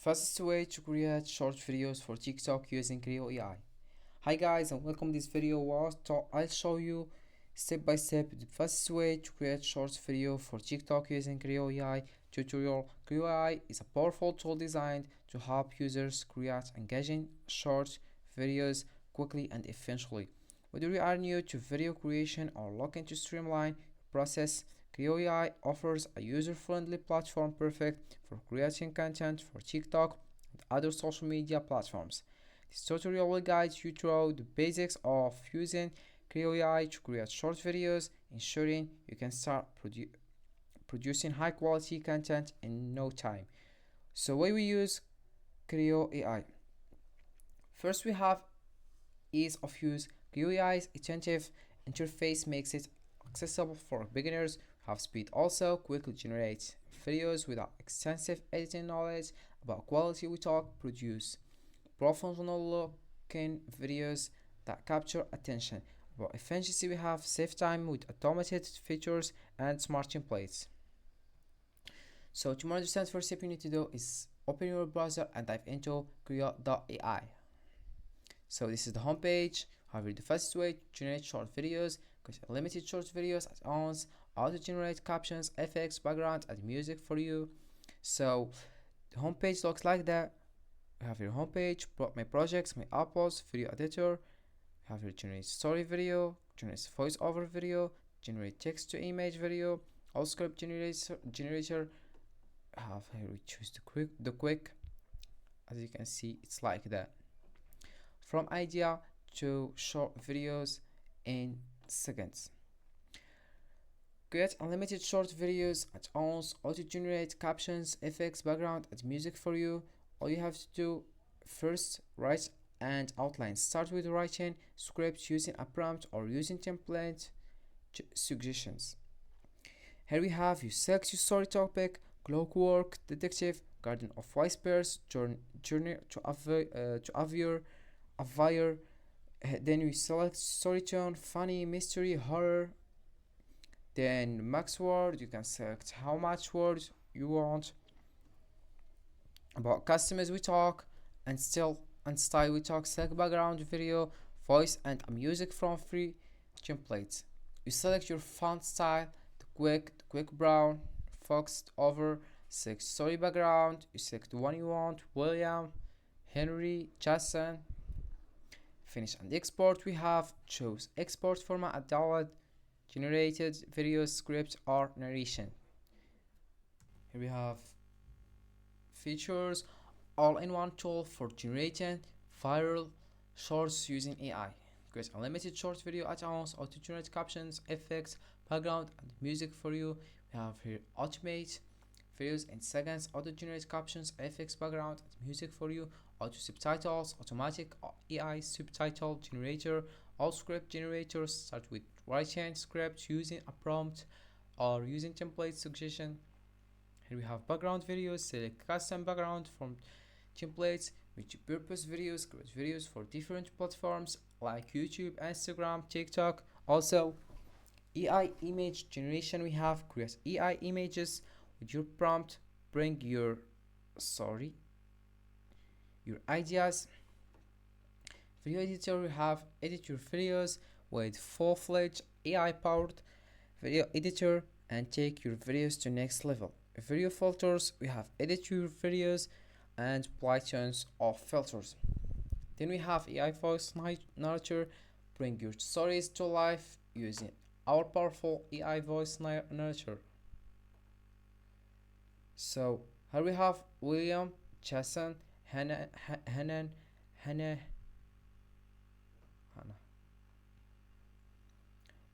Fastest way to create short videos for TikTok using Crayo AI. Hi guys and welcome to this video where I'll show you step by step the fastest way to create short video for TikTok using Crayo AI tutorial. Crayo AI is a powerful tool designed to help users create engaging short videos quickly and efficiently. Whether you are new to video creation or looking to streamline the process, Crayo AI offers a user-friendly platform perfect for creating content for TikTok and other social media platforms. This tutorial will guide you through the basics of using Crayo AI to create short videos, ensuring you can start producing high quality content in no time. So why we use Crayo AI? First we have ease of use. Crayo AI's intuitive interface makes it accessible for beginners who have speed. Also quickly generates videos without extensive editing knowledge. About quality we talk, produce professional looking videos that capture attention. About efficiency we have save time with automated features and smart templates. So to more understand, first step you need to do is open your browser and dive into Crayo.ai. So this is the homepage. However, the fastest way to generate short videos, because unlimited short videos at once, auto generate captions, effects, background, and music for you. So the homepage looks like that. You have your homepage, my projects, my uploads, video editor. You have your generate story video, generate voiceover video, generate text to image video, all script generator. Have here we choose the quick. As you can see, it's like that. From idea to short videos in seconds. Create unlimited short videos at once, auto-generate captions, effects, background, and music for you. All you have to do first, write and outline. Start with writing scripts using a prompt or using template suggestions. Here we have you select your story topic, clockwork, detective, garden of whispers, journey to Avire. Then we select story tone, funny, mystery, horror. Then max word, you can select how much words you want. About customers we talk, and style we talk, select background video, voice and music from free templates. You select your font style, the quick brown, foxed over, select story background, you select the one you want, William, Henry, Jason. Finish and export we have choose export format and download generated video script or narration. Here we have features all-in-one tool for generating viral shorts using AI. Create unlimited short video at once, auto-generate captions, effects, background and music for you. We have here automate videos in seconds, auto-generate captions, effects, background and music for you. Auto subtitles, automatic AI subtitle generator. All script generators start with writing script using a prompt or using template suggestion. Here we have background videos, select custom background from templates, multi-purpose videos, create videos for different platforms like YouTube, Instagram, TikTok. Also AI image generation, we have create AI images with your prompt, bring your ideas. Video editor, we have edit your videos with full-fledged AI powered video editor and take your videos to next level. Video filters, we have edit your videos and apply tons of filters. Then we have AI voice narrator, bring your stories to life using our powerful AI voice narrator. So here we have William, Jason, Hannah.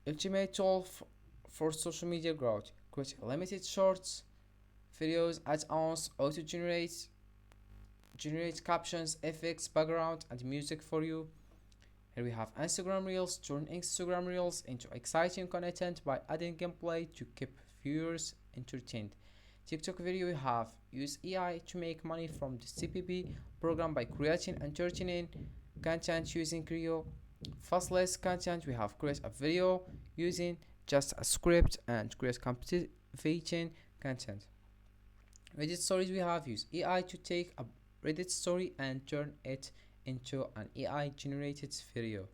Ultimate tool for social media growth. Create limited shorts videos at once, auto generate captions, effects, background and music for you. Here we have Instagram Reels. Turn Instagram Reels into exciting content by adding gameplay to keep viewers entertained. TikTok video, we have use AI to make money from the CPB program by creating entertaining content using Crayo. Fastless content, we have create a video using just a script and create captivating content. Reddit stories, we have use AI to take a Reddit story and turn it into an AI generated video.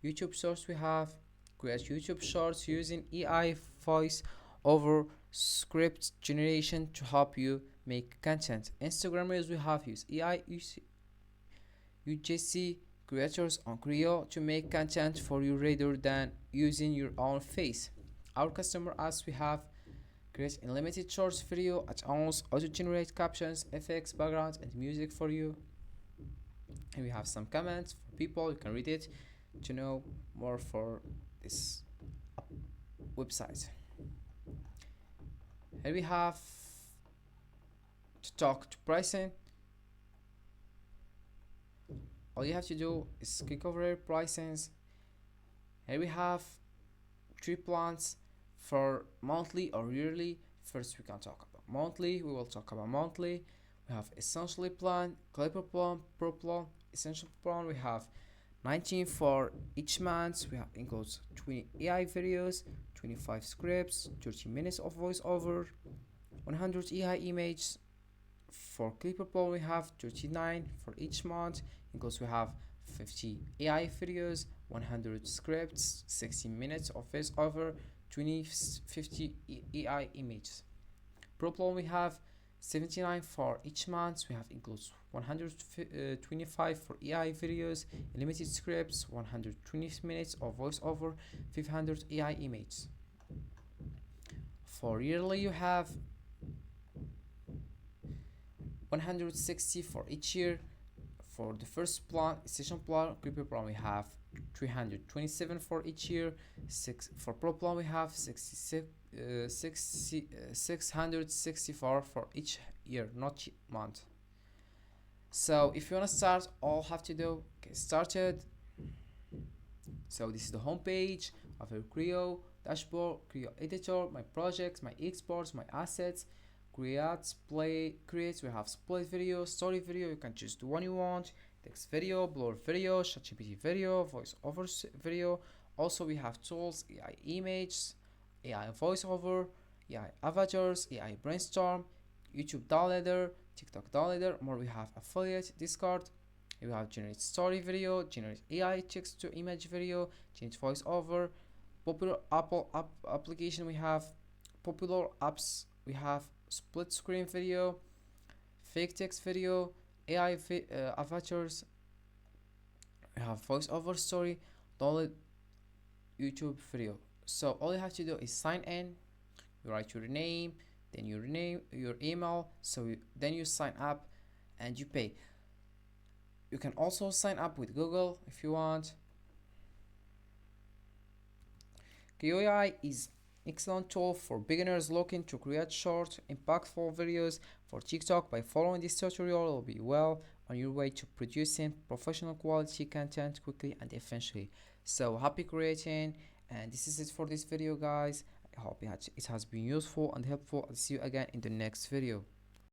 YouTube Shorts, we have create YouTube Shorts using AI voice over script generation to help you make content. Instagram Reels, we have use AI UGC creators on Crayo to make content for you rather than using your own face. Our customer ads, we have create unlimited shorts video at almost auto generate captions, effects, backgrounds, and music for you. And we have some comments for people, you can read it to know more for this website. Here we have to talk to pricing. All you have to do is click over here, pricings. Here we have three plans for monthly or yearly. First we can talk about monthly. We will talk about monthly. We have essentially plan, clipper plan, pro plan, essential plan. We have 19 for each month. We have includes 20 AI videos, 25 scripts, 30 minutes of voiceover, 100 AI images. For clipper plan we have 39 for each month, includes we have 50 AI videos, 100 scripts, 60 minutes of voiceover, 50 AI images. Pro plan we have 79 for each month. We have includes 125 for AI videos, limited scripts, 120 minutes of voiceover, 500 AI images. For yearly you have 160 for each year. For the first plan, session plan, creeper plan, we have 327 for each year. For pro plan, we have 664 for each year, not month. So if you want to start, all have to do get started. So this is the home page of your Crayo dashboard, Crayo editor, my projects, my exports, my assets. Create, we have split video, story video, you can choose the one you want, text video, blur video, ChatGPT video, voice over video. Also we have tools, AI images, AI voiceover, AI avatars, AI brainstorm, YouTube downloader, TikTok downloader. More we have affiliate, Discord. We have generate story video, generate AI text to image video, generate voiceover. Popular Apple application, we have popular apps, we have split screen video, fake text video, AI avatars. We have voiceover story, download YouTube video. So all you have to do is sign in. You write your name, then your name, your email. Then you sign up and you pay. You can also sign up with Google if you want. Crayo AI is excellent tool for beginners looking to create short, impactful videos for TikTok. By following this tutorial, you'll be well on your way to producing professional quality content quickly and efficiently. So happy creating, and this is it for this video, guys. I hope it has been useful and helpful. I'll see you again in the next video.